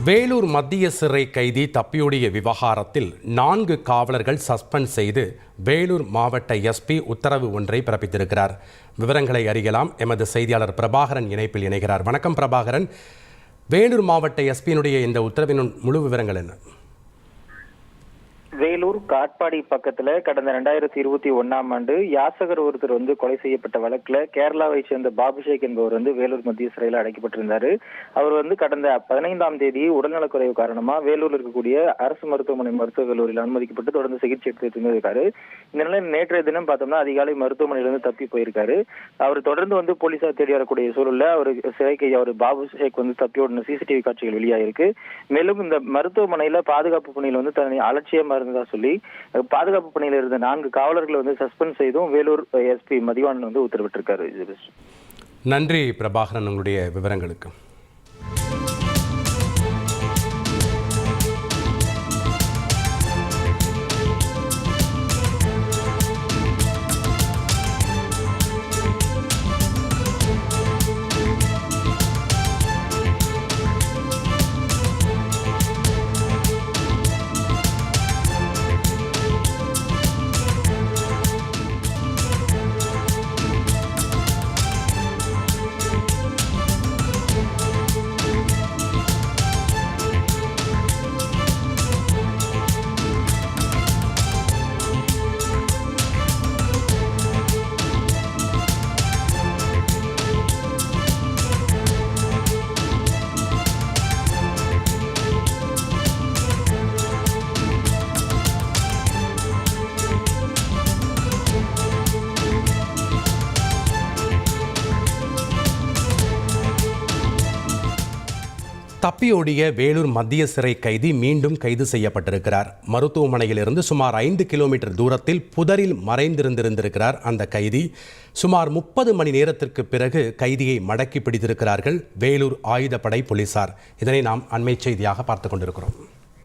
வேலூர் மத்திய சிறை கைதி தப்பியோடிய விவகாரத்தில் 4 காவலர்கள் சஸ்பெண்ட் செய்து வேலூர் மாவட்ட எஸ்பி உத்தரவு ஒன்றை பிறப்பித்திருக்கிறார். விவரங்களை அறியலாம். எமது செய்தியாளர் பிரபாகரன் இணைப்பில் இணைகிறார். வணக்கம் பிரபாகரன். வேலூர் மாவட்ட எஸ்பியினுடைய இந்த உத்தரவின் முழு விவரங்கள் என்ன? வேலூர் காட்பாடி பக்கத்துல கடந்த 2021ஆம் ஆண்டு யாசகர் ஒருத்தர் கொலை செய்யப்பட்ட வழக்குல கேரளாவை சேர்ந்த பாபுஷேக் என்பவர் வேலூர் மத்திய சிறையில் அடைக்கப்பட்டிருந்தாரு. அவர் கடந்த 15ஆம் தேதி உடல்நலக்குறைவு காரணமா வேலூர்ல இருக்கக்கூடிய அரசு மருத்துவமனை மருத்துவக் கல்லூரியில் அனுமதிக்கப்பட்டு தொடர்ந்து சிகிச்சை எடுத்து இருந்திருக்காரு. இந்த நிலையில் நேற்றைய தினம் பார்த்தோம்னா அதிகாலை மருத்துவமனையிலிருந்து தப்பி போயிருக்காரு. அவர் தொடர்ந்து போலீசார் தேடி வரக்கூடிய சூழல்ல அவர் சிறைக்கு அவர் பாபுஷேக் தப்பியோட சிசிடிவி காட்சிகள் வெளியாயிருக்கு. மேலும் இந்த மருத்துவமனையில பாதுகாப்பு பணியில் தன்னை அலட்சியமா சொல்லி பாதுகாப்பு பணியில் இருந்த 4 காவலர்களை சஸ்பெண்ட் செய்தும் வேலூர் எஸ்பி மதிவாணன் உத்தரவிட்டிருக்காரு. நன்றி பிரபாகரன், உங்களுடைய விவரங்களுக்கு. தப்பியோடிய வேலூர் மத்திய சிறை கைதி மீண்டும் கைது செய்யப்பட்டிருக்கிறார். மருத்துவமனையிலிருந்து சுமார் 5 கிலோமீட்டர் தூரத்தில் புதரில் மறைந்திருந்திருக்கிறார் அந்த கைதி. சுமார் 30 மணி நேரத்திற்கு பிறகு கைதியை மடக்கி பிடித்திருக்கிறார்கள் வேலூர் ஆயுதப்படை போலீசார். இதனை நாம் அண்மை செய்தியாக பார்த்து கொண்டிருக்கிறோம்.